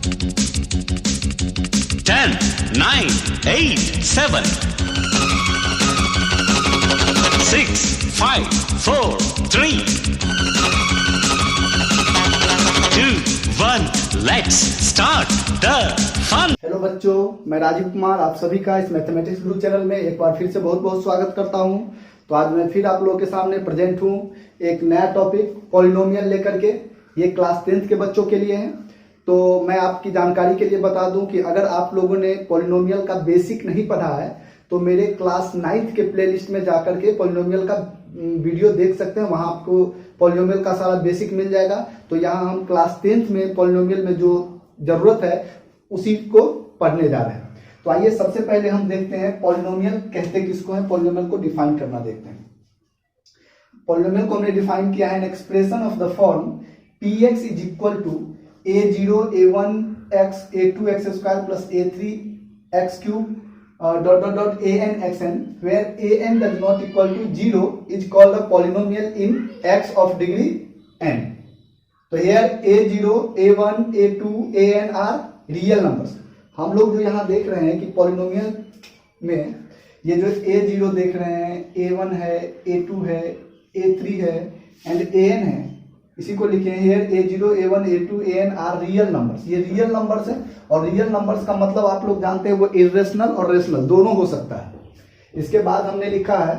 10, 9, 8, 7, 6, 5, 4, 3, 2, 1. Let's start the fun. Hello बच्चों, मैं राजीव कुमार आप सभी का इस मैथमेटिक्स गुरु चैनल में एक बार फिर से बहुत बहुत स्वागत करता हूं। तो आज मैं फिर आप लोगों के सामने प्रेजेंट हूं एक नया टॉपिक पॉलिनोमियल लेकर के। ये क्लास 10th के बच्चों के लिए है। तो मैं आपकी जानकारी के लिए बता दूं कि अगर आप लोगों ने पॉलिनोमियल का बेसिक नहीं पढ़ा है तो मेरे क्लास 9th के प्लेलिस्ट में जाकर के पॉलिनोमियल का वीडियो देख सकते हैं। वहां आपको पॉलिनोमियल का सारा बेसिक मिल जाएगा। तो यहाँ हम क्लास 10th में पॉलिनोमियल में जो जरूरत है उसी को पढ़ने जा रहे हैं। तो आइए सबसे पहले हम देखते हैं पॉलिनोमियल कहते किसको है। पॉलिनोमियल को डिफाइन करना देखते हैं। पॉलिनोमियल को हमने डिफाइन किया है an expression of the form px is equal to a0 a1x a2 x square plus a3 x cube dot dot dot an xn where an does not equal to 0 is called a polynomial in x of degree n. तो here a0 a1 a2 an are real numbers। हम लोग जो यहाँ देख रहे हैं कि polynomial में ये जो a0 देख रहे हैं, a1 है, a2 है, a3 है एंड an है, इसी को लिखे हैं here a0 a1 a2 an are real numbers. ये रियल नंबर्स है और रियल नंबर्स का मतलब आप लोग जानते हैं वो इरेशनल और रेशनल दोनों हो सकता है। इसके बाद हमने लिखा है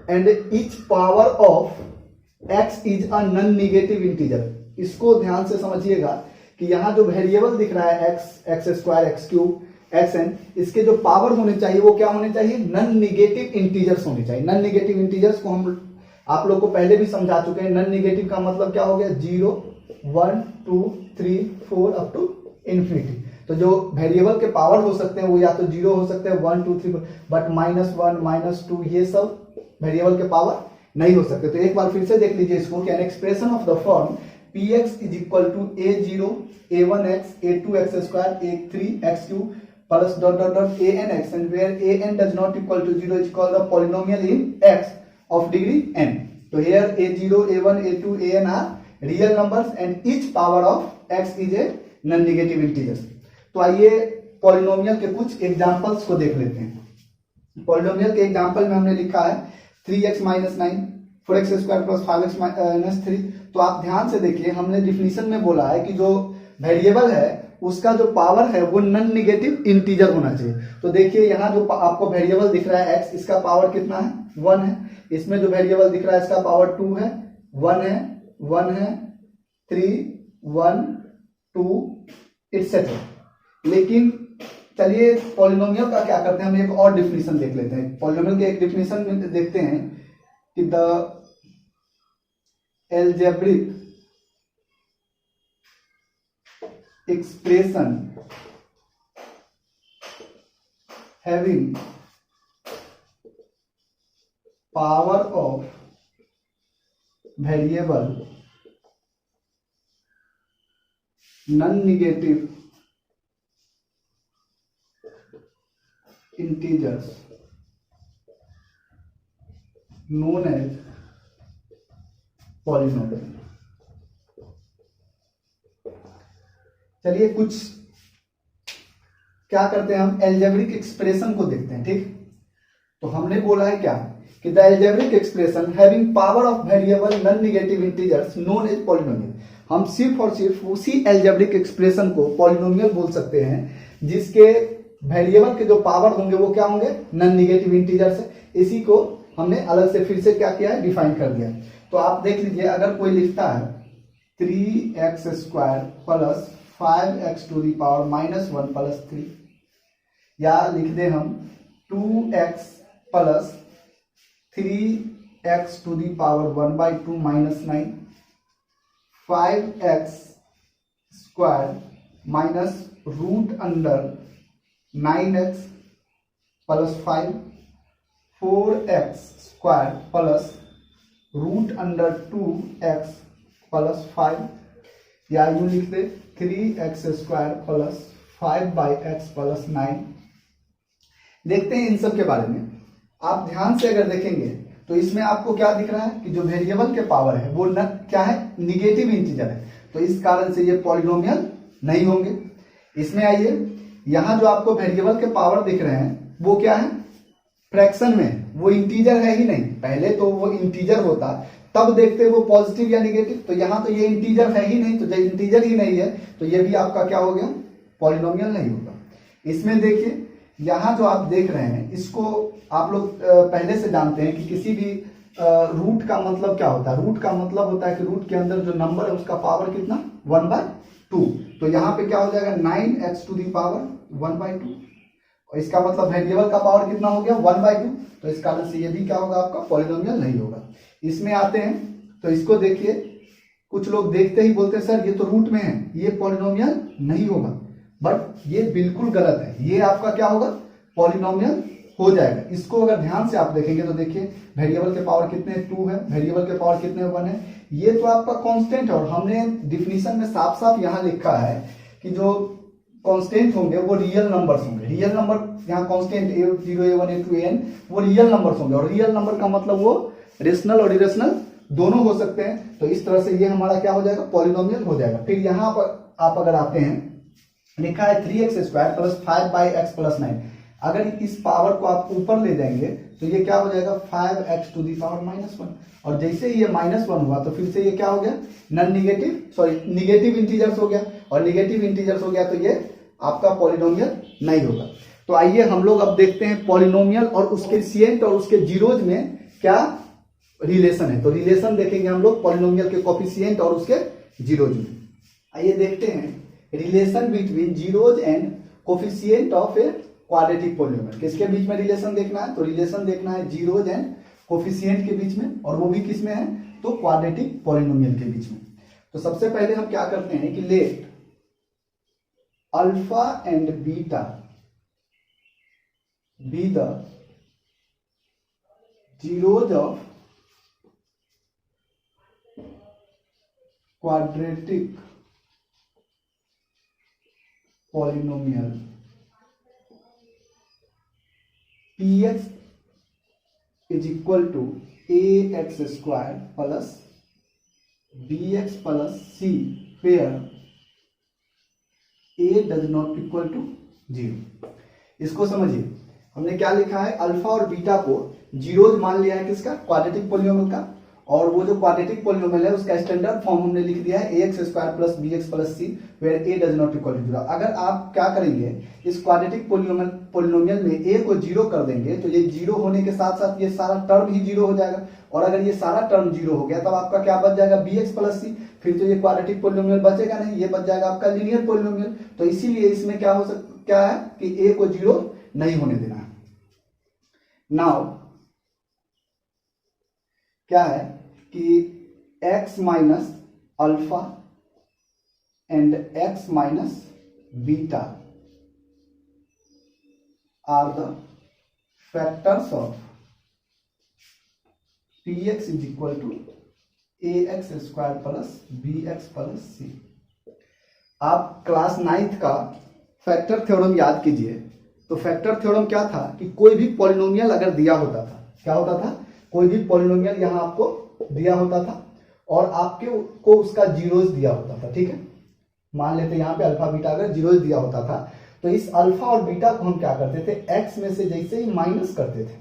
and each power of x is a non negative integer. इसको ध्यान से समझिएगा कि यहाँ जो वेरिएबल दिख रहा है x square x cube xn, इसके जो पावर होने चाहिए वो क्या होने चाहिए, नॉन नेगेटिव इंटीजर्स होने चाहिए। नॉन नेगेटिव इंटीजर्स को हम आप लोग को पहले भी समझा चुके हैं। नॉन नेगेटिव का मतलब क्या हो गया, 0 1 2 3 4 अप टू इन्फिनिटी। तो जो वेरिएबल के पावर हो सकते हैं वो या तो 0 हो सकते हैं 1 2 3, बट -1 -2 ये सब वेरिएबल के पावर नहीं हो सकते। तो एक बार फिर से देख लीजिए इसको कि an expression of the form px is equal to a0 a1x a2x square a3x cube plus dot dot dot an xn where an does not equal to 0 is called the polynomial in x of degree n. So here a0 a1 a2 an are real numbers and each power of x is a non-negative integer. तो आइए polynomial के कुछ examples को देख लेते हैं। Polynomial के example में हमने लिखा है 3x - 9 4x square plus 5x - 3। तो आप ध्यान से देखिए, हमने डिफिनीशन में बोला है कि जो वेरिएबल है उसका जो पावर है वो नॉन नेगेटिव इंटीजर होना चाहिए। तो देखिए यहाँ जो आपको वेरिएबल दिख रहा है x, इसका पावर कितना है, 1 है। इसमें जो वेरिएबल दिख रहा है इसका पावर 2 है, 1 है, 1 है, 3 1 2 etc। लेकिन चलिए पॉलिनोमियल का क्या करते हैं, हम एक और डिफिनीशन देख लेते हैं। पॉलिनोमियल के एक डिफिनीशन में देखते हैं कि the algebraic expression having power of variable non-negative integers known as polynomial। चलिए कुछ क्या करते हैं, हम एल्जेब्रिक एक्सप्रेशन को देखते हैं। ठीक, तो हमने बोला है क्या कि the algebraic expression having power of variable non negative integers known as polynomial. हम सिर्फ और सिर्फ उसी एल्जेब्रिक एक्सप्रेशन को पॉलिनोमियल बोल सकते हैं जिसके वेरिएबल के जो पावर होंगे वो क्या होंगे, नॉन नेगेटिव इंटीजर्स है। इसी को हमने अलग से फिर से क्या किया है, डिफाइन कर दिया। तो आप देख लीजिए, अगर कोई लिखता है 3x square plus 5x to the power -1 plus 3, या लिख दे हम 2x plus 3x to the power 1/2 -9, 5x square minus root under 9x plus 5, 4x square plus root under 2x plus 5, या यूं लिख दे 3x square plus 5/x plus 9। देखते हैं इन सब के बारे में। आप ध्यान से अगर देखेंगे तो इसमें आपको क्या दिख रहा है कि जो वेरिएबल के पावर है वो क्या है, निगेटिव इंटीजर है। तो इस कारण से ये पॉलिनोमियल नहीं होंगे। इसमें आइए, यहां जो आपको वेरिएबल के पावर दिख रहे हैं वो क्या है, फ्रैक्शन में, वो इंटीजर है ही नहीं। पहले तो वो इंटीजर होता तब देखते वो पॉजिटिव या निगेटिव, तो यहाँ तो ये इंटीजर है ही नहीं, तो जब इंटीजर ही नहीं है तो ये भी आपका क्या हो गया, पॉलिनोमियल नहीं होगा। इसमें देखिए, यहाँ जो आप देख रहे हैं इसको आप लोग पहले से जानते हैं कि किसी भी रूट का मतलब क्या होता है। रूट का मतलब होता है कि रूट के अंदर जो नंबर है उसका पावर कितना, 1/2। तो यहाँ पे क्या हो जाएगा, 9x टू दी पावर 1/2, और इसका मतलब वेरिएबल का पावर कितना हो गया, 1/2। तो इस कारण से ये भी क्या होगा, आपका पॉलिनोमियल नहीं होगा। इसमें आते हैं तो इसको देखिए, कुछ लोग देखते ही बोलते हैं सर ये तो रूट में है, ये पॉलिनोमियल नहीं होगा, बट ये बिल्कुल गलत है। ये आपका क्या होगा, पॉलिनोमियल हो जाएगा। इसको अगर ध्यान से आप देखेंगे तो देखिए, वेरिएबल के पावर कितने, 2 है, वेरिएबल के पावर कितने, 1 है। ये तो आपका कांस्टेंट है, और हमने डिफिनीशन में साफ साफ यहाँ लिखा है कि जो कांस्टेंट होंगे वो रियल नंबर्स होंगे। रियल नंबर यहाँ constant a0, a1, a2, an वो रियल नंबर्स होंगे, और रियल नंबर का मतलब वो रेशनल और इरेशनल दोनों हो सकते हैं। तो इस तरह से ये हमारा क्या हो जाएगा, पॉलिनोमियल हो जाएगा। फिर यहाँ पर आप अगर आते हैं, लिखा है 3x² + 5/x + 9। अगर इस पावर को आप ऊपर ले जाएंगे तो ये क्या हो जाएगा, 5x टू दी पावर -1। और जैसे ही ये -1 हुआ तो फिर से ये क्या हो गया, निगेटिव इंटीजर्स हो गया, और निगेटिव इंटीजर्स हो गया तो ये आपका पॉलिनोमियल नहीं होगा। तो आइए हम लोग अब देखते हैं पॉलिनोमियल और उसके कोएफिशिएंट और उसके जीरोज में क्या रिलेशन है। तो रिलेशन देखेंगे हम लोग पॉलिनोमियल के कोएफिशिएंट और उसके जीरोज में। आइए देखते हैं relation between zeros and coefficient of a quadratic polynomial. किसके बीच में रिलेशन देखना है, तो रिलेशन देखना है जीरोज एंड कोएफिशिएंट के बीच में, और वो भी किस में है, तो क्वाड्रेटिक पॉलिनोमियल के बीच में। तो सबसे पहले हम क्या करते हैं कि let alpha and beta be the zeros of quadratic polynomial px is equal to ax² plus bx plus c where a does not equal to 0। इसको समझिए, हमने क्या लिखा है, अल्फा और बीटा को जीरोज मान लिया है किसका, क्वाड्रेटिक पॉलिनोमियल का, और वो जो क्वाड्रेटिक पॉलिनोमियल है उसका स्टैंडर्ड फॉर्म हमने लिख दिया है ax² plus bx plus c where a does not equal to 0। अगर आप क्या करेंगे, इस क्वाड्रेटिक पॉलिनोमियल में a को 0 कर देंगे तो ये 0 होने के साथ साथ ये सारा टर्म ही 0 हो जाएगा, और अगर ये सारा टर्म 0 हो गया तब आपका क्या बच जाएगा, bx plus c। फिर तो ये क्वाड्रेटिक पॉलिनोमियल बचेगा नहीं, ये बच जाएगा आपका लीनियर पॉलिनोमियल। तो इसीलिए इसमें क्या हो सकता, क्या है कि a को 0 नहीं होने देना है। नाउ क्या है कि x minus alpha and x minus beta are the factors of px is equal to ax² plus bx plus c। आप क्लास 9th का फैक्टर थ्योरम याद कीजिए। तो फैक्टर थ्योरम क्या था कि कोई भी पॉलिनोमियल अगर दिया होता था, क्या होता था, कोई भी पॉलिनोमियल यहां आपको दिया होता था और आपके को उसका जीरोज दिया होता था, ठीक है। मान लेते यहां पे अल्फा बीटा अगर जीरोज दिया होता था तो इस अल्फा और बीटा को हम क्या करते थे, एक्स में से जैसे ही माइनस करते थे,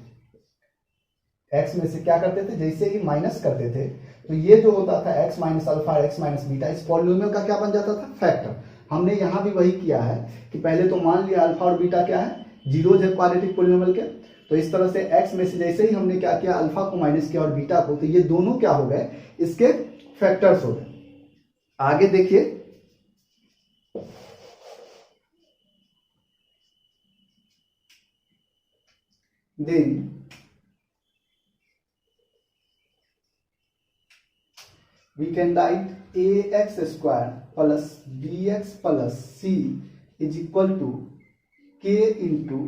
एक्स में से क्या करते थे, जैसे ही माइनस करते थे तो ये जो होता था x minus alpha x minus beta, इस पॉलिनोमियल का क्या बन जाता था, फैक्टर। हमने यहां भी वही किया है कि पहले तो मान लिया अल्फा और बीटा क्या है, जीरोज है क्वाड्रेटिक पॉलिनोमियल के। तो इस तरह से x में से जैसे ही हमने क्या किया, अल्फा को माइनस किया और बीटा को, तो ये दोनों क्या हो गए, इसके फैक्टर्स हो गए। आगे देखिए, then we can write ax² plus bx plus c is equal to k into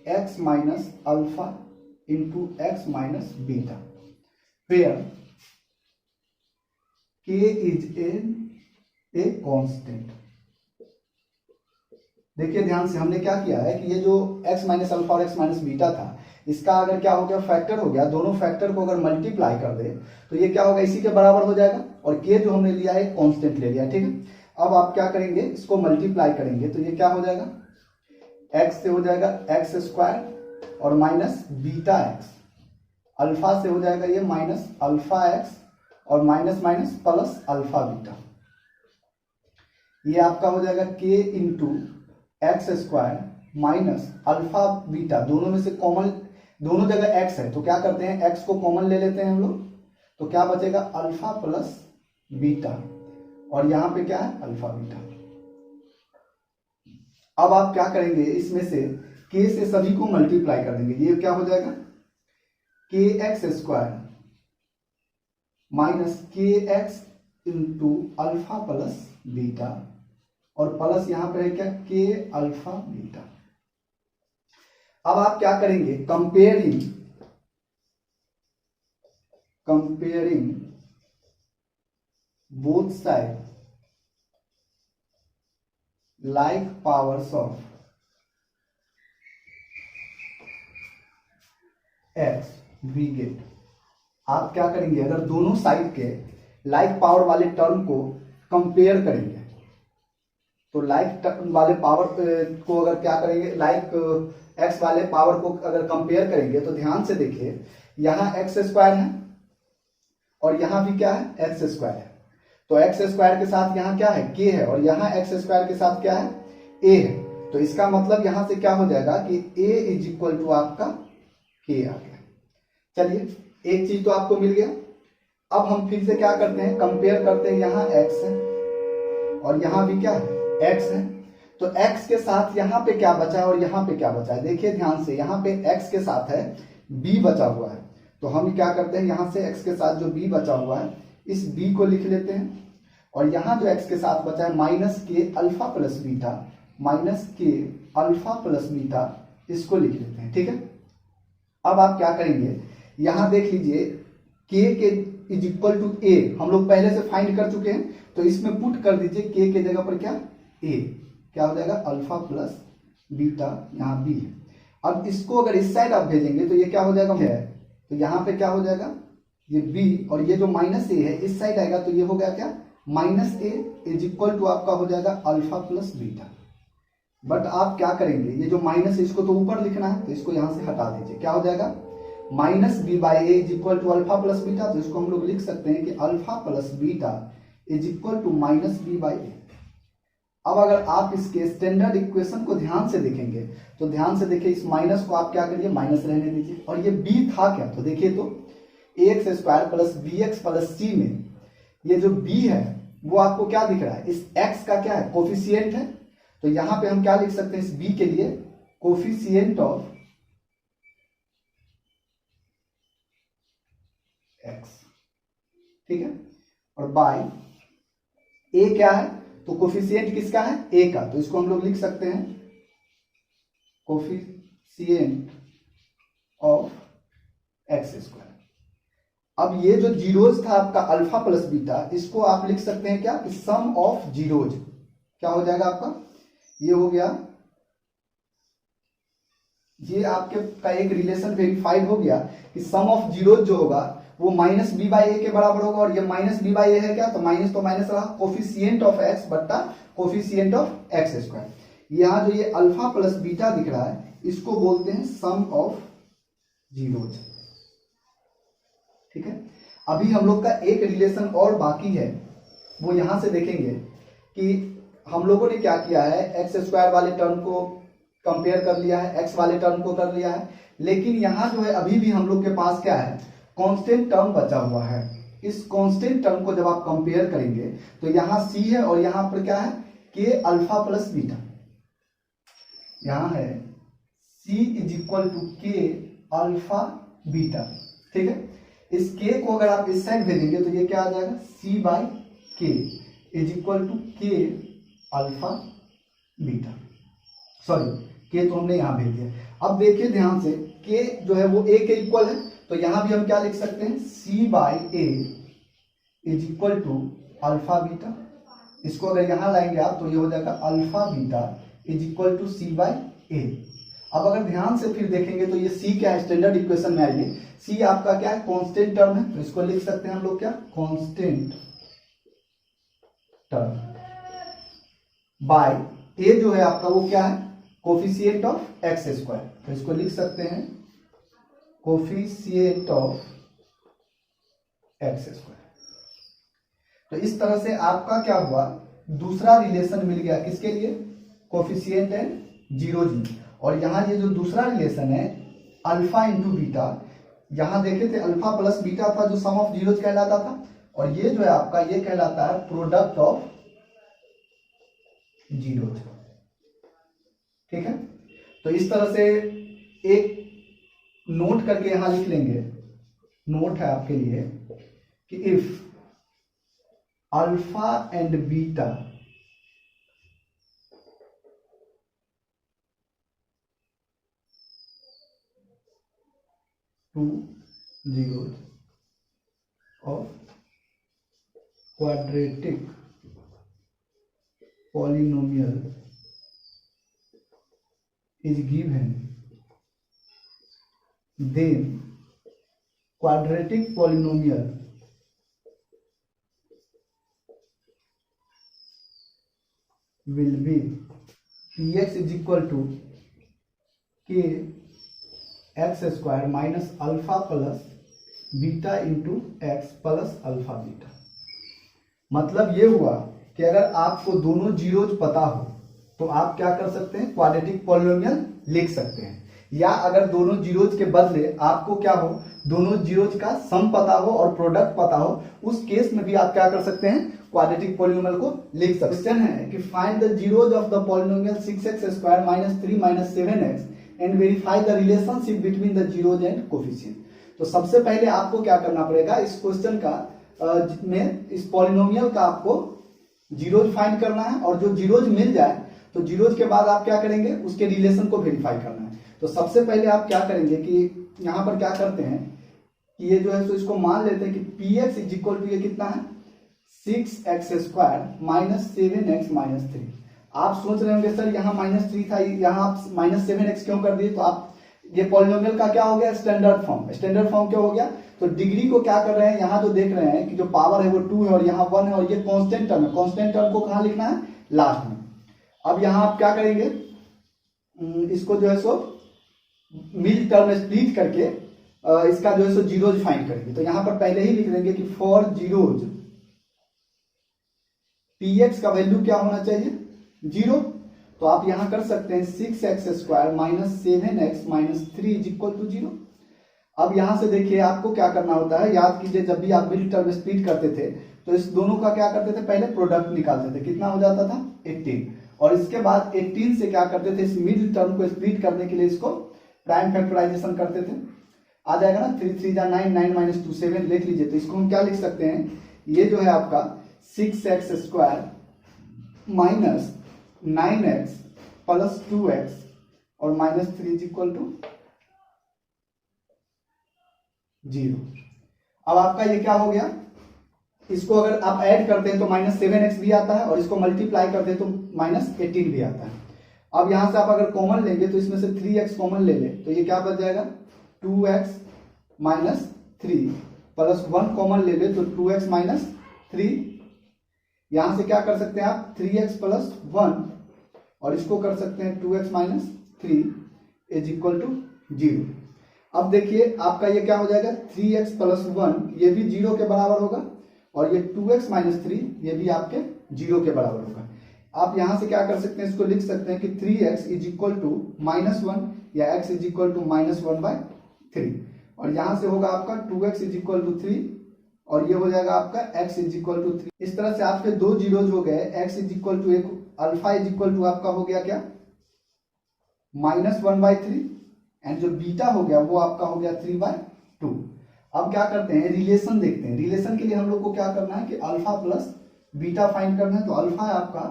x minus alpha into x minus beta, where k is a constant। देखिए ध्यान से, हमने क्या किया है कि ये जो x माइनस अल्फा और x माइनस बीटा था, इसका अगर क्या हो गया, फैक्टर हो गया, दोनों फैक्टर को अगर मल्टीप्लाई कर दे तो ये क्या होगा, इसी के बराबर हो जाएगा। और k जो हमने लिया है कांस्टेंट ले लिया, ठीक है। अब आप क्या करेंगे, इसको मल्टीप्लाई करेंगे तो ये क्या हो जाएगा, x से हो जाएगा x स्क्वायर और माइनस बीटा x, अल्फा से हो जाएगा ये माइनस अल्फा x और minus minus plus alpha beta. ये आपका हो जाएगा k into x square minus alpha beta, दोनों में से कॉमन, दोनों जगह x है तो क्या करते हैं, x को कॉमन ले लेते हैं हम लोग, तो क्या बचेगा अल्फा प्लस बीटा, और यहां पे क्या है अल्फा बीटा। अब आप क्या करेंगे, इसमें से k से सभी को मल्टीप्लाई कर देंगे, ये क्या हो जाएगा के एक्स स्क्वायर माइनस के x into alpha plus beta, और प्लस यहां पर है क्या के अल्फा बीटा। अब आप क्या करेंगे, comparing both side like powers of x we get. आप क्या करेंगे, अगर दोनों साइड के लाइक पावर वाले टर्म को कंपेयर करेंगे तो लाइक वाले पावर को अगर क्या करेंगे, लाइक एक्स वाले पावर को अगर कंपेयर करेंगे तो ध्यान से देखिए, यहां एक्स स्क्वायर है और यहां भी क्या है एक्स स्क्वायर है, तो एक्स स्क्वायर के साथ यहां क्या है के है, और यहां एक्स स्क्वायर के साथ क्या है ए है, तो इसका मतलब यहां से क्या हो जाएगा कि ए इज इक्वल टू आपका के आ गया। चलिए एक चीज तो आपको मिल गया। अब हम फिर से क्या करते हैं, कंपेयर करते हैं, यहाँ x है और यहाँ भी क्या है x है, तो x के साथ यहाँ पे क्या बचा है और यहाँ पे क्या बचा है, देखिए ध्यान से, यहाँ पे x के साथ है b बचा हुआ है, तो हम क्या करते हैं, यहाँ से x के साथ जो b बचा हुआ है इस b को लिख लेते हैं, और यहाँ जो x के साथ बचा है माइनस के अल्फा प्लस बीटा, माइनस के अल्फा प्लस बीटा, इसको लिख लेते हैं, ठीक है। अब आप क्या करेंगे, यहां देख लीजिए k के इज इक्वल टू a हम लोग पहले से फाइंड कर चुके हैं, तो इसमें पुट कर दीजिए k के जगह पर क्या a, क्या हो जाएगा अल्फा प्लस बीटा, यहाँ b है। अब इसको अगर इस साइड आप भेजेंगे तो ये क्या हो जाएगा है, तो यहाँ पे क्या हो जाएगा ये b, और ये जो माइनस a है इस साइड आएगा, तो ये हो गया क्या minus a is equal to आपका हो जाएगा अल्फा प्लस बीटा। बट आप क्या करेंगे, ये जो माइनस है इसको तो ऊपर लिखना है, तो इसको यहां से हटा दीजिए, क्या हो जाएगा minus b by a is equal to alpha plus beta, तो इसको हम लोग लिख सकते हैं कि alpha plus beta is equal to minus b by a. अब अगर आप इसके स्टैंडर्ड इक्वेशन को ध्यान से देखेंगे तो ध्यान से देखिए, इस माइनस को आप क्या करिए माइनस रहने दीजिए, और ये बी था क्या, तो देखिए तो a x square plus b x plus c में ये जो बी है वो आपको क्या दिख रहा है, इस एक्स का क्या है कोफिशिएंट है, तो यहां पे हम क्या लिख सकते हैं इस b के लिए कोफिशिएंट ऑफ x, ठीक है, और बाय a क्या है, तो कोफिशिएंट किसका है a का, तो इसको हम लोग लिख सकते हैं कोफिशिएंट ऑफ x स्क्वायर। अब ये जो जीरोज था आपका अल्फा प्लस बीटा, इसको आप लिख सकते हैं क्या, सम ऑफ जीरोज, क्या हो जाएगा आपका, ये हो गया, ये आपके का एक रिलेशन वेरीफाइड हो गया कि सम ऑफ जीरो जो होगा वो माइनस बी बाई ए के बराबर होगा, और ये माइनस बी बाई ए है क्या, तो माइनस तो माइनस रहा, कोफिशिएंट ऑफ एक्स बट्टा कोफिशिएंट ऑफ एक्स स्क्वायर। यहाँ जो ये अल्फा प्लस बीटा दिख रहा है इसको बोलते हैं सम ऑफ जीरोज, ठीक है। अभी हम लोग का एक रिलेशन और बाकी है, वो यहां से देखेंगे कि हम लोगों ने क्या किया है, एक्स स्क्वायर वाले टर्म को कंपेयर कर लिया है, एक्स वाले टर्म को कर लिया है, लेकिन यहाँ जो है अभी भी हम लोग के पास क्या है कांस्टेंट टर्म बचा हुआ है। इस कांस्टेंट टर्म को जब आप कंपेयर करेंगे तो यहाँ c है और यहाँ पर क्या है के अल्फा प्लस बीटा, यहाँ है c इज इक्वल टू के अल्फा बीटा, ठीक है। इस k को अगर आप इस साइड भेजेंगे तो ये क्या आ जाएगा c बाई के इज इक्वल टू के अल्फा बीटा, सॉरी के तो हमने यहां भेज दिया। अब देखिए ध्यान से, के जो है वो a के इक्वल है, तो यहां भी हम क्या लिख सकते हैं c by a is equal to alpha beta. इसको अगर यहां लाएंगे आप तो ये हो जाएगा alpha beta is equal to c by a. अब अगर ध्यान से फिर देखेंगे तो ये सी क्या है, स्टैंडर्ड इक्वेशन में आइए, सी आपका क्या है, कांस्टेंट टर्म है, तो इसको लिख सकते हैं हम लोग क्या, कांस्टेंट टर्म, बाय ए जो है आपका वो क्या है, कोफिशिएंट ऑफ एक्स स्क्वायर, तो इसको लिख सकते हैं कोफिशिएंट ऑफ एक्स स्क्वायर। तो इस तरह से आपका क्या हुआ, दूसरा रिलेशन मिल गया किसके लिए, कोफिशिएंट एंड जीरो जी। और यहां ये जो दूसरा रिलेशन है अल्फा इंटू बीटा, यहां देखे थे अल्फा प्लस बीटा था जो सम ऑफ जीरोज कहलाता था, और ये जो है आपका ये कहलाता है प्रोडक्ट ऑफ जीरोज। ठीक है, तो इस तरह से एक नोट करके यहां लिख लेंगे, नोट है आपके लिए कि if alpha and beta two zeros of quadratic polynomial is given, then quadratic polynomial will be px is equal to k x square minus alpha plus beta into x plus alpha beta. मतलब ये हुआ कि अगर आपको दोनों zeros पता हो तो आप क्या कर सकते हैं, क्वाड्रेटिक पॉलिनोमियल लिख सकते हैं, या अगर दोनों जीरोज के बदले आपको क्या हो, दोनों जीरोज का सम पता हो और प्रोडक्ट पता हो, उस केस में भी आप क्या कर सकते हैं, क्वाड्रेटिक पॉलिनोमियल को लिख सकते हैं। क्वेश्चन है कि find the zeros of the polynomial 6x square minus 3 minus 7x and verify the relationship between the zeros and coefficient. तो सबसे पहले आपको क्या करना पड़ेगा, इस क्वेश्चन का में इस पॉलिनोमियल का आपको जीरोज फाइंड करना है, और जो जीरोज मिल जाए तो जीरोज के बाद आप क्या करेंगे, उसके रिलेशन को वेरीफाई करना है। तो सबसे पहले आप क्या करेंगे कि यहां पर क्या करते हैं कि ये जो है तो इसको मान लेते हैं कि p x is equal to ये कितना है, 6x square minus 7x minus 3। आप सोच रहे होंगे सर यहाँ -3 था, यहाँ आप -7x क्यों कर दिए, तो आप ये पॉलिनोमियल का क्या हो गया, स्टैंडर्ड फॉर्म। स्टैंडर्ड फॉर्म क्या हो गया, तो डिग्री को क्या कर रहे हैं, यहाँ जो देख रहे हैं कि जो पावर है वो 2 है और यहाँ 1 है, और ये कांस्टेंट टर्म है, कांस्टेंट टर्म को कहाँ लिखना है, लास्ट में। अब यहाँ आप क्या करेंगे, इसको जो है सो मिड टर्म स्प्लिट करके इसका जो है सो जीरोज फाइंड करेंगे। तो यहाँ पर पहले ही लिख देंगे कि फॉर जीरोज px का वैल्यू क्या होना चाहिए, 0। तो आप यहां कर सकते हैं 6x square minus 7x minus 3 is equal to 0। अब यहां से देखिए आपको क्या करना होता है, याद कीजिए जब भी आप मिड टर्म स्प्लिट करते थे तो इस दोनों का क्या करते थे, पहले प्रोडक्ट निकालते थे, कितना हो जाता था 18, और इसके बाद 18 से क्या करते थे, इस मिड टर्म को स्प्लिट करने के लिए इसको प्राइम फैक्टराइजेशन करते थे। आ जाएगा ना, 3 3 जा 9, 9 माइनस 2 7, लिख लीजिए। तो इसको हम क्या लिख सकते हैं, ये जो है आपका 6x square minus 9x plus 2x और माइनस 3 इज इक्वल टू 0। अब आपका ये क्या हो गया, इसको अगर आप ऐड करते हैं तो -7x भी आता है, और इसको मल्टीप्लाई करते हैं तो -18 भी आता है। अब यहां से आप अगर कॉमन लेंगे तो इसमें से 3x कॉमन ले ले तो ये क्या बच जाएगा, 2x माइनस 3 प्लस 1 कॉमन ले ले तो 2x माइनस 3। यहां से क्या कर सकते हैं आप, 3x प्लस 1, और इसको कर सकते हैं 2x minus 3 is equal to 0। अब देखिए आपका ये क्या हो जाएगा, 3x प्लस 1 ये भी 0 के बराबर होगा, और ये 2x माइनस 3 ये भी आपके 0 के बराबर होगा। आप यहां से क्या कर सकते हैं, इसको लिख सकते हैं कि 3x इज इक्वल टू -1 या x इज इक्वल टू -1/3, और यहां से होगा आपका 2x इज इक्वल टू 3, और ये हो जाएगा आपका x इज इक्वल टू 3। इस तरह से आपके दो जीरोज हो गए, x इज इक्वल टू, एक अल्फा इज इक्वल टू आपका हो गया क्या, -1/3, एंड जो बीटा हो गया वो आपका हो गया 3/2। अब क्या करते हैं, रिलेशन देखते हैं। रिलेशन के लिए हम लोग को क्या करना है कि अल्फा प्लस बीटा फाइंड करना है। तो अल्फा है आपका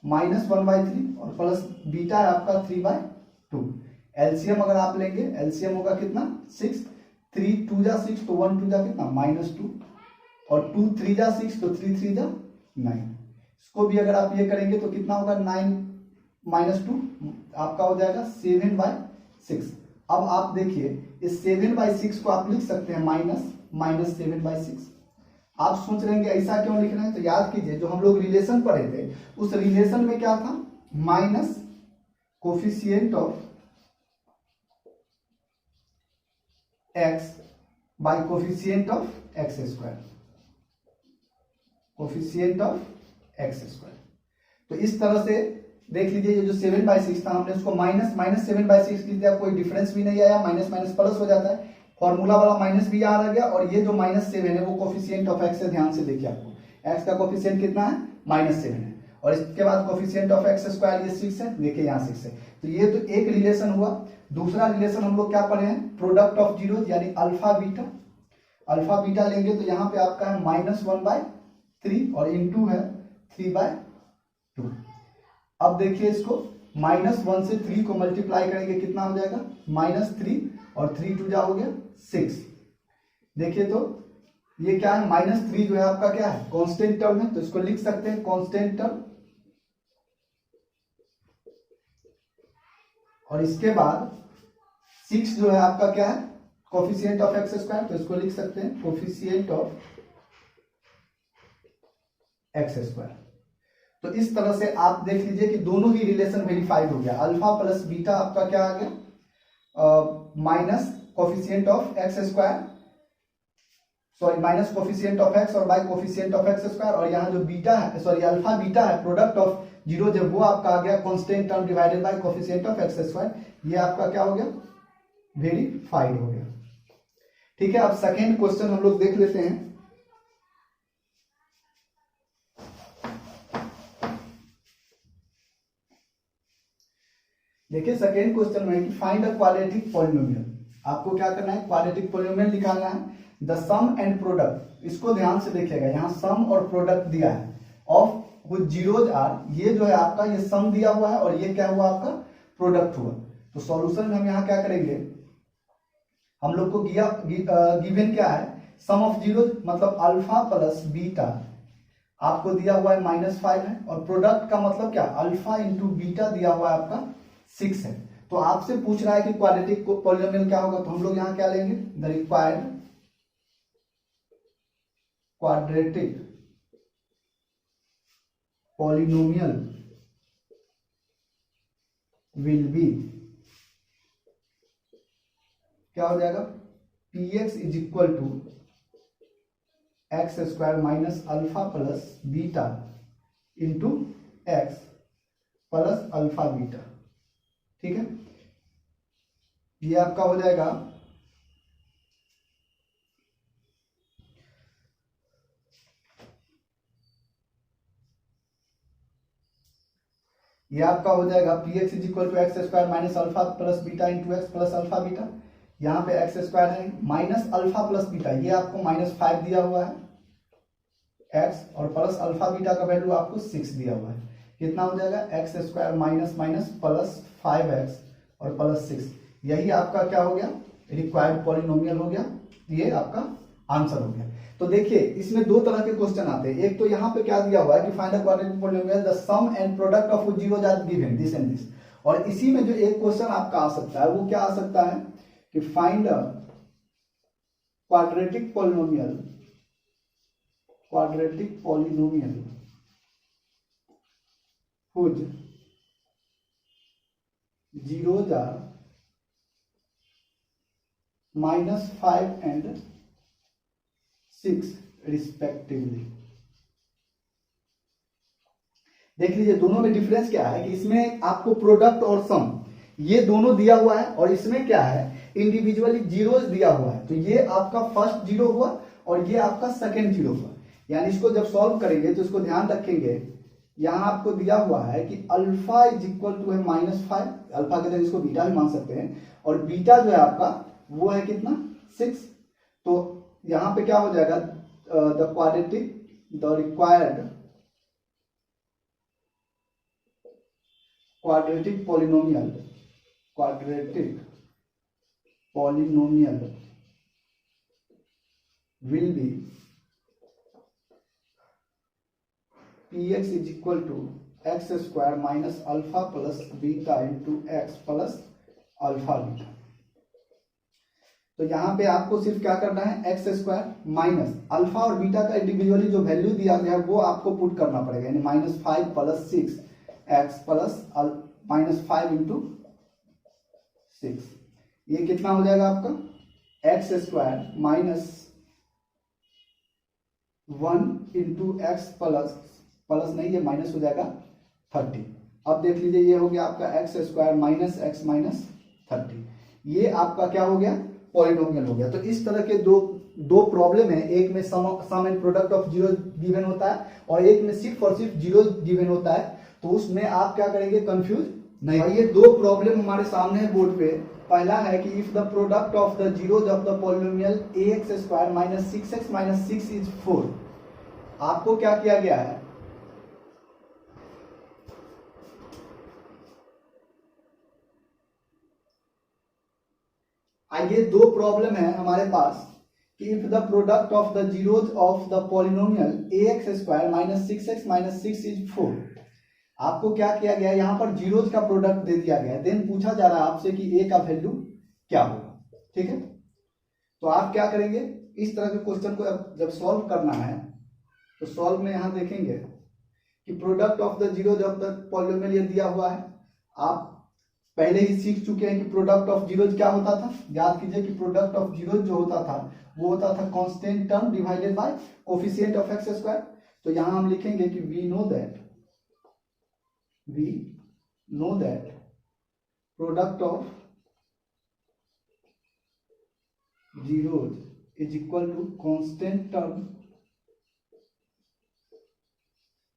-1/3 और प्लस बीटा है आपका 3/2। एलसीएम अगर आप लेंगे, एलसीएम होगा कितना, 6, 3 2 जा 6 तो 1 2 जा कितना -2, और 2 3 जा 6 तो 3 3 जा 9। इसको भी अगर आप ये करेंगे तो कितना होगा, 9 -2 आपका हो जाएगा 7/6। अब आप देखिए इस 7/6 को आप लिख सकते हैं -7/6। आप सोच रहे हैं कि ऐसा क्यों लिख रहे हैं, तो याद कीजिए जो हम लोग रिलेशन पढ़े थे उस रिलेशन में क्या था, minus coefficient of x bye coefficient of x square, coefficient of x square. तो इस तरह से देख लीजिए ये जो 7/6 था हमने उसको -7/6 लिख दिया, कोई डिफरेंस भी नहीं आया, माइनस माइनस प्लस हो जाता है, फॉर्मूला वाला माइनस भी आ गया, और ये जो -7 है वो कोफिशिएंट ऑफ एक्स है। ध्यान से देखिए आपको एक्स का कोफिशिएंट कितना है, -7 है, और इसके बाद कोफिशिएंट ऑफ एक्स स्क्वायर ये 6 है, देखिए यहाँ 6 है। तो ये तो एक रिलेशन हुआ। दूसरा रिलेशन हम लोग क्या पढ़े हैं, प्रोडक्ट ऑफ जीरो यानी अल्फा बीटा। अल्फा बीटा लेंगे तो यहाँ पे आपका है -1/3 और इनटू है 3/2। अब देखिए इसको -1 से 3 को मल्टीप्लाई करेंगे कितना हो जाएगा, -3 और 3 2 जा हो गया 6। देखिए तो ये क्या है, -3 जो है आपका क्या है, कांस्टेंट टर्म है, तो इसको लिख सकते हैं कांस्टेंट टर्म। और इसके बाद 6 जो है आपका क्या है, कोफिशिएंट ऑफ एक्स स्क्वायर, तो इसको लिख सकते हैं कोफिशिएंट ऑफ एक्स स्क्वायर। तो इस तरह से आप देख लीजिए कि दोनों ही रिलेशन वेरीफाइड हो गया। अल्फा प्लस बीटा आपका क्या आ गया, minus coefficient of x square, sorry minus coefficient of x और by coefficient of x square, और यहाँ जो बीटा है सॉरी अल्फा बीटा है प्रोडक्ट ऑफ जीरो, जब वो आपका आ गया constant term divided by coefficient of x square, ये आपका क्या हो गया, वेरीफाइड हो गया। ठीक है, अब सेकेंड क्वेश्चन हम लोग देख लेते हैं। देखिए सेकेंड क्वेश्चन में कि फाइंड अ क्वाड्रेटिक पॉलिनोमियल। आपको क्या करना है, क्वाड्रेटिक पॉलिनोमियल निकालना है। द सम एंड प्रोडक्ट, इसको ध्यान से देखिएगा, यहाँ सम और प्रोडक्ट दिया है ऑफ व्हिच जीरोज आर, ये जो है आपका ये सम दिया हुआ है और ये क्या हुआ आपका प्रोडक्ट हुआ। तो सॉल्यूशन में हम यहाँ क्या करेंगे, हम लोग को गिवन क्या है, सम ऑफ जीरो मतलब अल्फा प्लस बीटा आपको दिया हुआ है -5 है, और प्रोडक्ट का मतलब क्या, अल्फा इंटू बीटा दिया हुआ है आपका 6 है। तो आपसे पूछ रहा है कि क्वाड्रेटिक पॉलिनोमियल क्या होगा, तो हम लोग यहाँ क्या लेंगे, the required quadratic polynomial will be, क्या हो जाएगा, px is equal to x square minus alpha plus beta into x plus alpha beta. ठीक है, ये आपका हो जाएगा p x is equal to x square minus alpha plus beta into x plus alpha beta. यहाँ पे x square है minus alpha plus beta, ये आपको -5 दिया हुआ है एक्स, और प्लस अल्फा बीटा का वैल्यू आपको 6 दिया हुआ है। कितना हो जाएगा, x square minus minus plus 5x और प्लस 6, यही आपका क्या हो गया, रिक्वायर्ड पॉलिनोमियल हो गया। ये आपका आंसर हो गया। तो देखिए इसमें दो तरह के क्वेश्चन आते हैं। एक तो यहाँ पे क्या दिया हुआ है कि find the quadratic polynomial the sum and product of zeros are given this and this, और इसी में जो एक क्वेश्चन आपका आ सकता है वो क्या आ सकता है कि find the quadratic polynomial whose zeros are -5 and 6 respectively. देख लीजिए दोनों में डिफरेंस क्या है कि इसमें आपको प्रोडक्ट और सम ये दोनों दिया हुआ है, और इसमें क्या है इंडिविजुअली जीरोस दिया हुआ है। तो ये आपका फर्स्ट जीरो हुआ और ये आपका सेकंड जीरो हुआ। यानी इसको जब सॉल्व करेंगे तो इसको ध्यान रखेंगे, यहां आपको दिया हुआ है कि अल्फा इज इक्वल टू है -5, अल्फा के जगह इसको बीटा भी मान सकते हैं, और बीटा जो है आपका वो है कितना 6। तो यहां पे क्या हो जाएगा, the required quadratic polynomial will B px is equal to x square minus alpha plus beta into x plus alpha beta. तो यहाँ पे आपको सिर्फ क्या करना है, एक्स स्क्वायर माइनस अल्फा और बीटा का इंडिविजुअली जो वैल्यू दिया गया है वो आपको पुट करना पड़ेगा, यानी -5 + 6 एक्स प्लस -5 इंटू 6, ये कितना हो जाएगा आपका x square minus 1 into x plus नहीं, ये माइनस हो जाएगा 30। अब देख लीजिए ये हो गया आपका x square minus x minus 30, ये आपका क्या हो गया, पॉलिनोमियल हो गया। तो इस तरह के दो प्रॉब्लम है, एक में sum and product of zero given होता है और एक में सिर्फ और सिर्फ जीरो गिवन होता है, तो उसमें आप क्या करेंगे, कंफ्यूज नहीं। ये दो प्रॉब्लम हमारे सामने है बोर्ड पे। पहला है कि if the product of the zeros of the polynomial ax square minus 6x minus 6 is 4, आपको क्या किया गया है, आइए दो प्रॉब्लम है हमारे पास कि if the product of the zeros of the polynomial ax square minus 6x minus 6 is 4, आपको क्या किया गया, यहाँ पर जीरोज का प्रोडक्ट दे दिया गया है, देन पूछा जा रहा है आपसे कि a का वैल्यू क्या होगा। ठीक है, तो आप क्या करेंगे, इस तरह के क्वेश्चन को जब सॉल्व करना है तो सॉल्व में यहाँ देखेंगे कि product of the zeros of the polynomial ये दिया हुआ है। आप पहले ही सीख चुके हैं कि प्रोडक्ट ऑफ जीरोज क्या होता था, याद कीजिए कि प्रोडक्ट ऑफ जीरोज जो होता था वो होता था constant term divided by coefficient of x square. तो यहां हम लिखेंगे कि we know that product of zeros is equal to constant term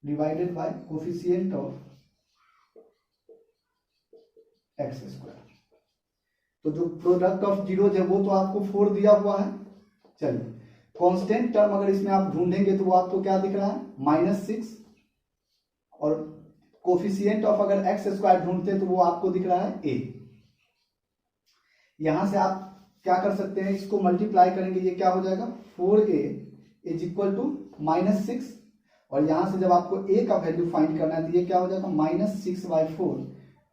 divided by coefficient of x square. तो जो प्रोडक्ट ऑफ जीरोज है वो तो आपको 4 दिया हुआ है। चलिए कांस्टेंट टर्म अगर इसमें आप ढूंढेंगे तो वो आपको क्या दिख रहा है, -6, और कोफिशिएंट ऑफ अगर एक्स स्क्वायर ढूंढते तो वो आपको दिख रहा है a। यहां से आप क्या कर सकते हैं, इसको मल्टीप्लाई करेंगे, ये क्या हो जाएगा 4a इज इक्वल टू -6, और यहां से जब आपको a का वैल्यू फाइंड करना है तो ये क्या हो जाएगा -6/4,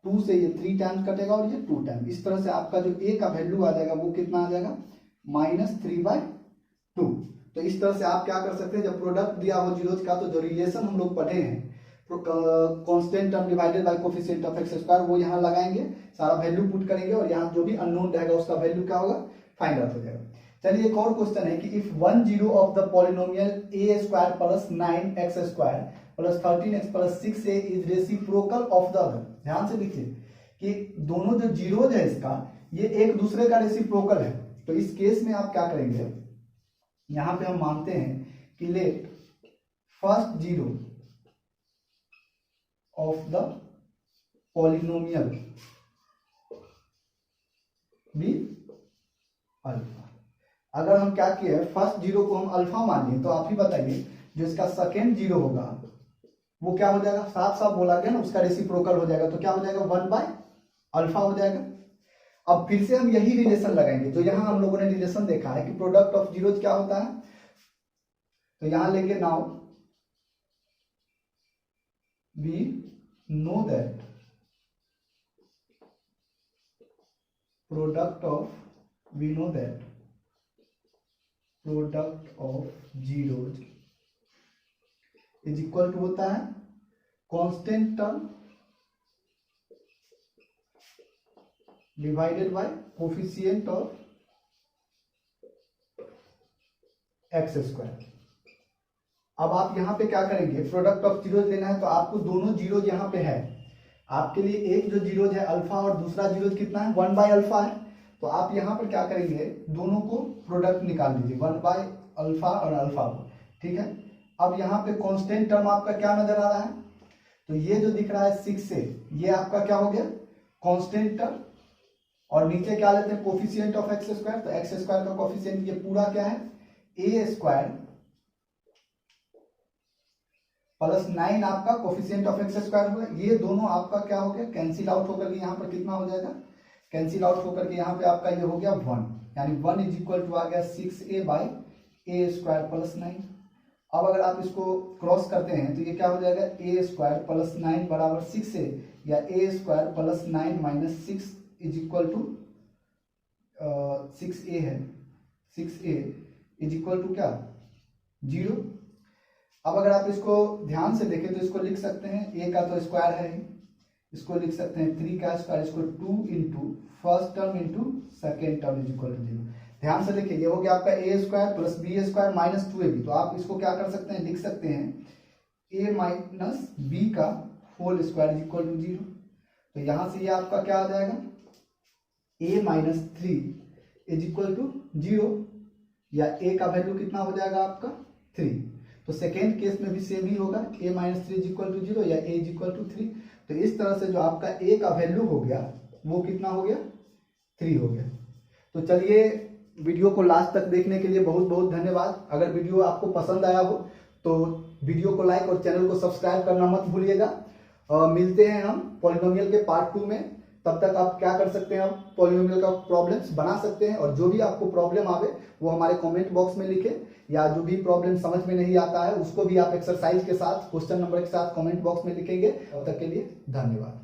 2 से ये 3 टाइम्स कटेगा और ये 2 टाइम, इस तरह से आपका जो a का वैल्यू आ जाएगा वो कितना आ जाएगा -3/2। तो इस तरह से आप क्या कर सकते हैं, जब प्रोडक्ट दिया हो जीरोज का तो जो रिलेशन हम लोग पढ़े हैं constant term divided by coefficient of x square वो यहाँ लगाएंगे, सारा वैल्यू पुट करेंगे और यहाँ जो भी अननोन रहेगा उसका वैल्यू क्या होगा, फाइंड आउट हो जाएगा। चलिए एक और क्वेश्चन है कि if 1 zero of the polynomial a square plus 9x square plus 13x plus 6a is reciprocal of the other. ध्यान से देखिए कि दोनों जो जीरोज है इसका ये एक दूसरे का रेसिप्रोकल है। तो इस केस में आप क्या करेंगे, यहां पे हम मानते हैं कि let first zero of the polynomial be alpha. अगर हम क्या किए, फर्स्ट जीरो को हम अल्फा मान लिए तो आप ही बताइए जो इसका सेकेंड जीरो होगा वो क्या हो जाएगा, साफ साफ बोला गया ना, उसका रेसिप्रोकल हो जाएगा, तो क्या हो जाएगा 1/अल्फा हो जाएगा। अब फिर से हम यही रिलेशन लगाएंगे जो यहां हम लोगों ने रिलेशन देखा है कि प्रोडक्ट ऑफ जीरोज क्या होता है, तो यहां लेंगे now we know that product of zeros is equal to होता है constant term divided by coefficient of x square. अब आप यहां पे क्या करेंगे, प्रोडक्ट ऑफ जीरोज लेना है तो आपको दोनों जीरोज यहां पे है, आपके लिए एक जो जीरोज है अल्फा और दूसरा जीरोज कितना है 1/अल्फा है। तो आप यहां पर क्या करेंगे, दोनों को प्रोडक्ट निकाल लीजिए 1/अल्फा और अल्फा को। ठीक है, अब यहाँ पे कांस्टेंट टर्म आपका क्या नजर आ रहा है, तो ये जो दिख रहा है 6 से ये आपका क्या हो गया कांस्टेंट टर्म, और नीचे क्या लेते हैं कोफिशिएंट ऑफ एक्स स्क्वायर, तो एक्स स्क्वायर का कोफिशिएंट ये पूरा क्या है a स्क्वायर प्लस 9 आपका कोफिशिएंट ऑफ एक्स स्क्वायर हुआ, ये दोनों आपका क्या हो गया कैंसिल आउट होकर के यहाँ पर कितना हो जाएगा, कैंसिल आउट होकर के यहाँ पे आपका ये हो गया 1, यानी 1 इज इक्वल टू आ गया 6a by a square plus 9। अब अगर आप इसको क्रॉस करते हैं तो ये क्या हो जाएगा, ए स्क्वायर प्लस 9 बराबर 6a, या a square plus 9 minus 6 is equal to 6a है, 6a इज इक्वल टू क्या, 0। अब अगर आप इसको ध्यान से देखें तो इसको लिख सकते हैं, a का तो स्क्वायर है, इसको लिख सकते हैं 3 का स्क्वायर, इसको 2 into first term into second term is equal to 0। ध्यान से देखिए, ये हो गया आपका a square plus b square minus 2ab। तो आप इसको क्या कर सकते हैं, लिख सकते हैं a माइनस बी का whole square is equal to 0। तो यहां से ये आपका क्या आ जाएगा, a minus 3 is equal to 0, या a का वैल्यू कितना हो जाएगा आपका 3। तो सेकेंड केस में भी सेम ही होगा, a minus 3 is equal to 0 या a इज इक्वल टू 3। तो इस तरह से जो आपका a का वैल्यू हो गया वो कितना हो गया, 3 हो गया। तो चलिए, वीडियो को लास्ट तक देखने के लिए बहुत बहुत धन्यवाद। अगर वीडियो आपको पसंद आया हो तो वीडियो को लाइक और चैनल को सब्सक्राइब करना मत भूलिएगा। मिलते हैं हम पॉलिनोमियल के पार्ट 2 में। तब तक आप क्या कर सकते हैं, आप पॉलिनोमियल का प्रॉब्लम्स बना सकते हैं, और जो भी आपको प्रॉब्लम आवे वो हमारे कमेंट बॉक्स में लिखें, या जो भी प्रॉब्लम समझ में नहीं आता है उसको भी आप एक्सरसाइज के साथ, क्वेश्चन नंबर के साथ कमेंट बॉक्स में लिखेंगे। तब तक के लिए धन्यवाद।